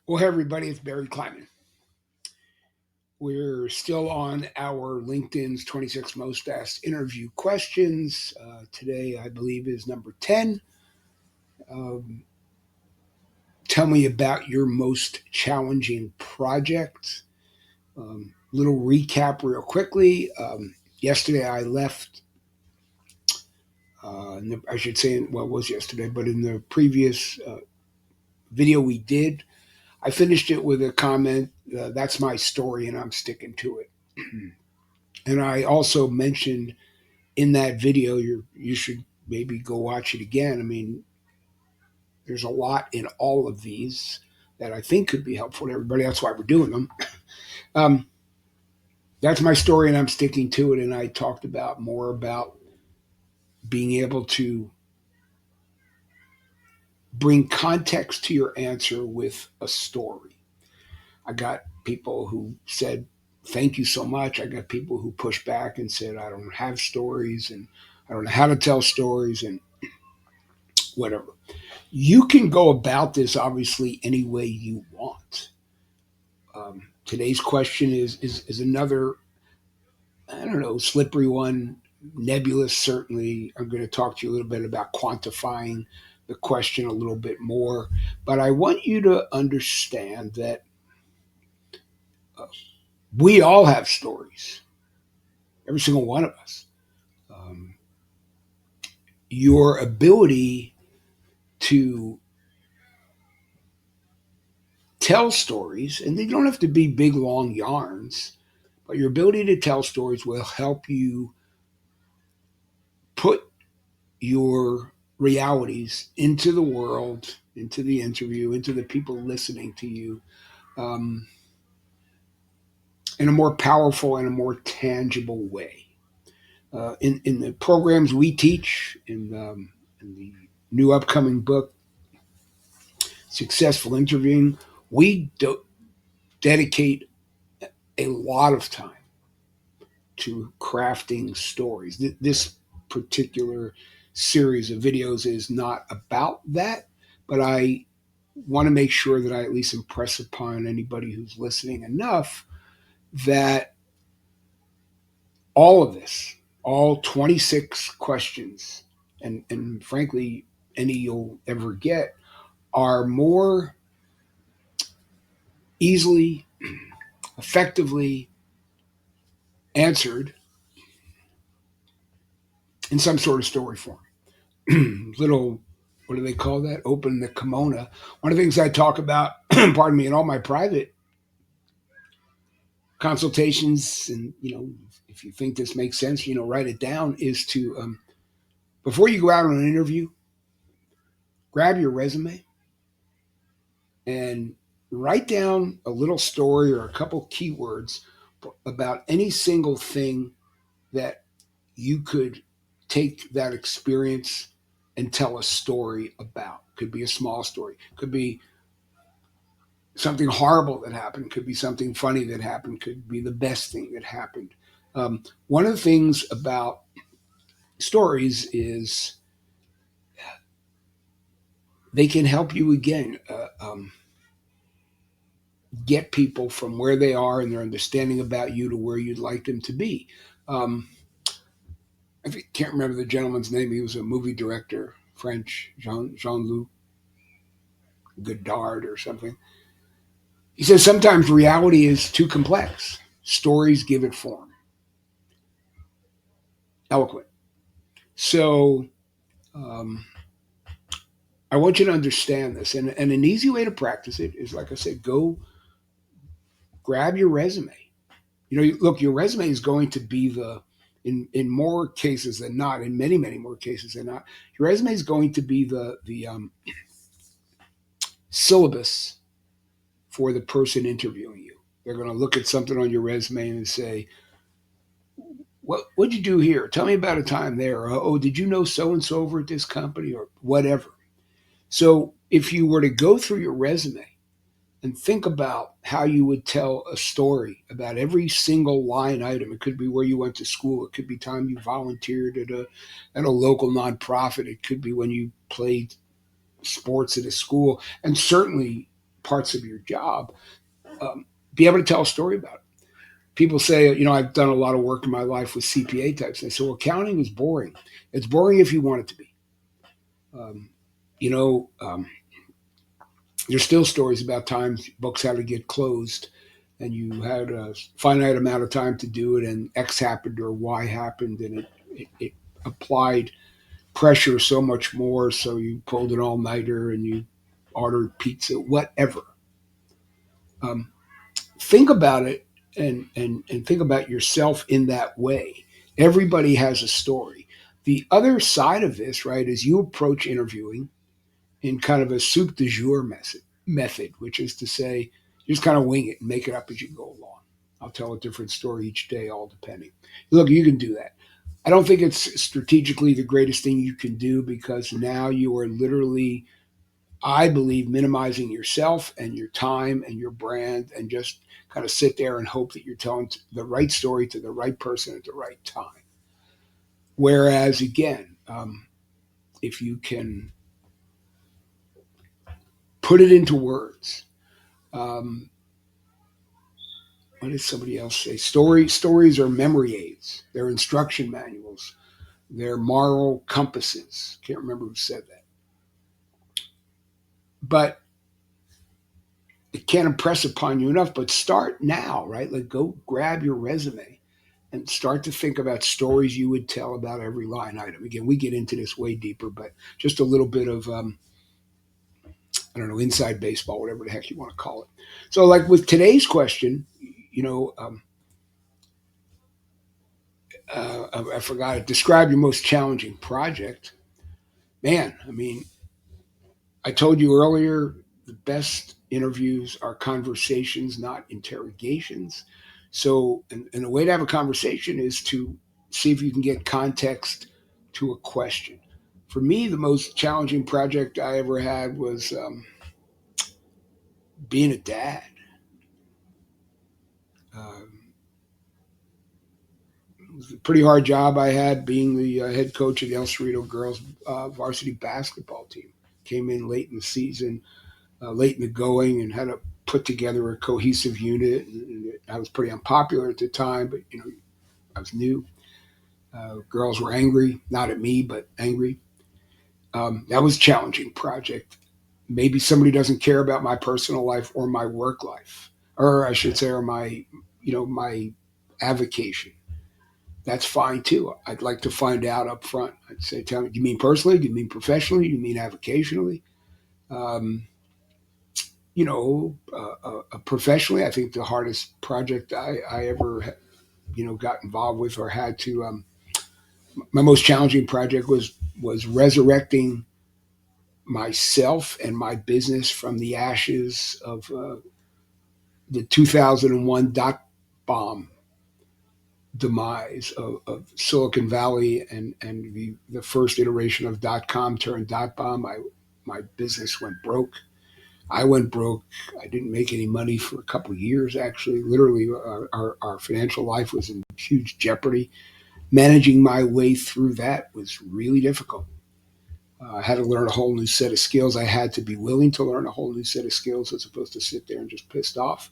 Well, hey, everybody, it's Barry Kleiman. We're still on our LinkedIn's 26 Most Asked Interview Questions. Today, I believe, is number 10. Um, Tell me about your most challenging project. Little recap, real quickly. Yesterday, I left, I should say, well, it was yesterday, but in the previous video we did, I finished it with a comment that's my story, and I'm sticking to it. And I also mentioned in that video, you should maybe go watch it again. I mean, there's a lot in all of these that I think could be helpful to everybody. That's why we're doing them. Um, that's my story, and I'm sticking to it. And I talked about more about being able to bring context to your answer with a story. I got people who said, "Thank you so much." I got people who pushed back and said, "I don't have stories, and I don't know how to tell stories, and whatever." You can go about this obviously any way you want. Today's question is another, I don't know, slippery one, nebulous. Certainly, I'm going to talk to you a little bit about quantifying the question a little bit more, but I want you to understand that uh, we all have stories, every single one of us. Um, your ability to tell stories, and they don't have to be big, long yarns, but your ability to tell stories will help you put your realities into the world, into the interview, into the people listening to you, um, in a more powerful and a more tangible way. In the programs we teach, in the new upcoming book, Successful Interviewing, we dedicate a lot of time to crafting stories. This particular series of videos is not about that, but I want to make sure that I at least impress upon anybody who's listening enough that all of this, all 26 questions, and frankly, any you'll ever get, are more easily, effectively answered in some sort of story form. Little, what do they call that? Open the kimono. One of the things I talk about, pardon me, in all my private consultations, and if you think this makes sense, write it down, is to before you go out on an interview, grab your resume and write down a little story or a couple keywords about any single thing that you could take that experience and tell a story about. Could be a small story, could be something horrible that happened, could be something funny that happened, could be the best thing that happened. One of the things about stories is they can help you again get people from where they are and their understanding about you to where you'd like them to be. Um, can't remember the gentleman's name. He was a movie director, French, Jean Luc Godard or something. He says sometimes reality is too complex. Stories give it form. Eloquent. So um, I want you to understand this. And an easy way to practice it is, like I said, go grab your resume. Look, your resume is going to be in more cases than not, in many, many more cases than not, your resume is going to be the syllabus for the person interviewing you. They're going to look at something on your resume and say, what'd you do here? Tell me about a time there. Or, oh, did you know so and so over at this company or whatever? So if you were to go through your resume and think about how you would tell a story about every single line item. It could be where you went to school. It could be time you volunteered at a local nonprofit. It could be when you played sports at a school, and certainly parts of your job, um, be able to tell a story about it. People say, I've done a lot of work in my life with CPA types. And I say, well, accounting is boring. It's boring if you want it to be. Um, you know, um, there's still stories about times books had to get closed and you had a finite amount of time to do it and X happened or Y happened and it applied pressure so much more. So you pulled an all nighter and you ordered pizza, whatever. Um, think about it and think about yourself in that way. Everybody has a story. The other side of this, right, is you approach interviewing in kind of a soup du jour method, which is to say, you just kind of wing it and make it up as you go along. I'll tell a different story each day, all depending. Look, you can do that. I don't think it's strategically the greatest thing you can do because now you are literally, I believe, minimizing yourself and your time and your brand and just kind of sit there and hope that you're telling the right story to the right person at the right time. Whereas, again, if you can put it into words, um, what did somebody else say? Stories are memory aids. They're instruction manuals. They're moral compasses. Can't remember who said that, but it can't impress upon you enough. But start now, right? Like go grab your resume and start to think about stories you would tell about every line item. Again, we get into this way deeper, but just a little bit of I don't know, inside baseball, whatever the heck you want to call it. So, like with today's question, you know, um, I forgot it. Describe your most challenging project. Man, I mean, I told you earlier, the best interviews are conversations, not interrogations. So, and the way to have a conversation is to see if you can get context to a question. For me, the most challenging project I ever had was being a dad. Um, it was a pretty hard job I had being the head coach of the El Cerrito girls varsity basketball team. Came in late in the season, late in the going, and had to put together a cohesive unit. And I was pretty unpopular at the time, but I was new. Girls were angry, not at me, but angry. That was a challenging project. Maybe somebody doesn't care about my personal life or my work life, or I should say, or my, my avocation. That's fine too. I'd like to find out up front. I'd say, tell me, do you mean personally? Do you mean professionally? Do you mean avocationally? Um, professionally, I think the hardest project I ever, got involved with or had to, my most challenging project was resurrecting myself and my business from the ashes of the 2001 dot bomb demise of Silicon Valley and the first iteration of dot com turned dot bomb. My business went broke. I went broke. I didn't make any money for a couple of years, actually. Literally, our financial life was in huge jeopardy. Managing my way through that was really difficult. I had to learn a whole new set of skills. I had to be willing to learn a whole new set of skills as opposed to sit there and just pissed off.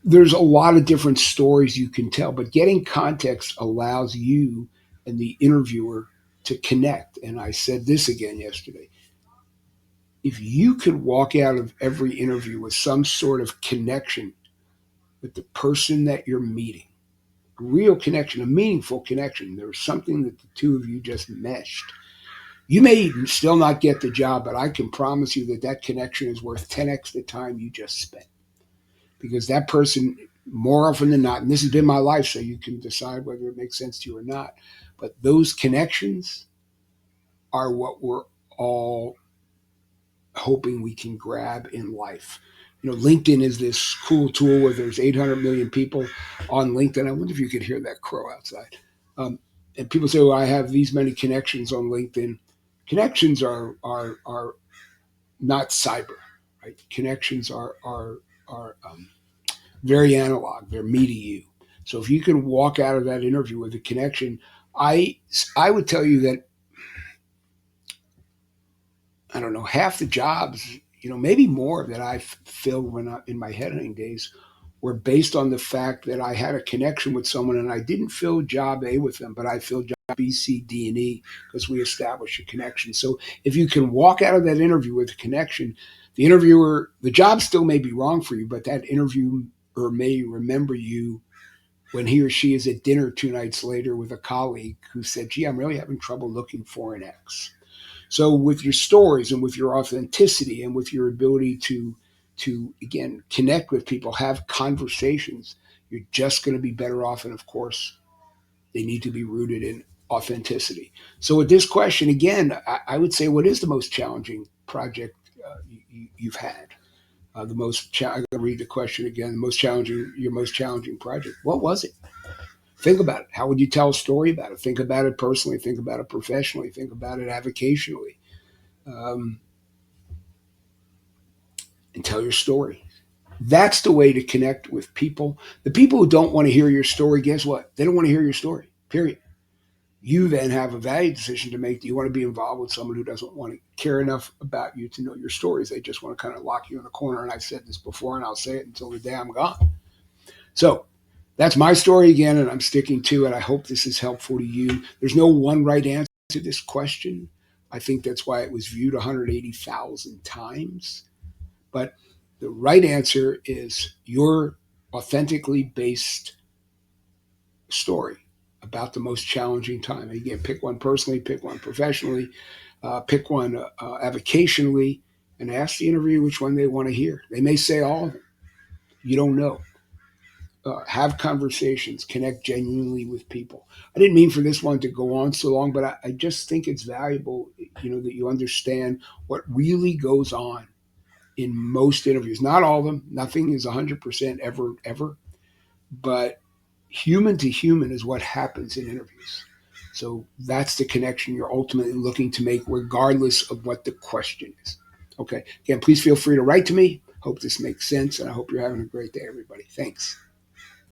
There's a lot of different stories you can tell, but getting context allows you and the interviewer to connect. And I said this again yesterday. If you could walk out of every interview with some sort of connection with the person that you're meeting, a real connection, a meaningful connection, there's something that the two of you just meshed. You may still not get the job, but I can promise you that that connection is worth 10x the time you just spent. Because that person, more often than not, and this has been my life, so you can decide whether it makes sense to you or not, but those connections are what we're all hoping we can grab in life. LinkedIn is this cool tool where there's 800 million people on LinkedIn. I wonder if you could hear that crow outside. And people say, well, I have these many connections on LinkedIn. Connections are not cyber, right? Connections are very analog. They're me to you. So if you can walk out of that interview with a connection, I I would tell you that I don't know half the jobs maybe more that I filled when I in my headhunting days were based on the fact that I had a connection with someone and I didn't fill job A with them, but I filled job B, C, D, and E because we established a connection. So if you can walk out of that interview with a connection, the job still may be wrong for you, but that interviewer may remember you when he or she is at dinner 2 nights later with a colleague who said, gee, I'm really having trouble looking for an X. So with your stories and with your authenticity and with your ability to again connect with people, have conversations, you're just going to be better off. And of course, they need to be rooted in authenticity. So with this question, again, I would say, what is the most challenging project you've had? I'm going to read the question again. Your most challenging project. What was it? Think about it. How would you tell a story about it? Think about it personally. Think about it professionally. Think about it avocationally. Um, and tell your story. That's the way to connect with people. The people who don't want to hear your story, guess what? They don't want to hear your story, period. You then have a value decision to make. Do you want to be involved with someone who doesn't want to care enough about you to know your stories? They just want to kind of lock you in a corner. And I've said this before, and I'll say it until the day I'm gone. So that's my story again, and I'm sticking to it. I hope this is helpful to you. There's no one right answer to this question. I think that's why it was viewed 180,000 times. But the right answer is your authentically based story about the most challenging time. Again, pick one personally, pick one professionally, pick one avocationally, and ask the interviewer which one they want to hear. They may say all of them. You don't know. Have conversations, connect genuinely with people. I didn't mean for this one to go on so long, but I just think it's valuable, that you understand what really goes on in most interviews. Not all of them. Nothing is 100% ever, but human to human is what happens in interviews. So that's the connection you're ultimately looking to make, regardless of what the question is. Okay. Again, please feel free to write to me. Hope this makes sense, and I hope you're having a great day, everybody. Thanks.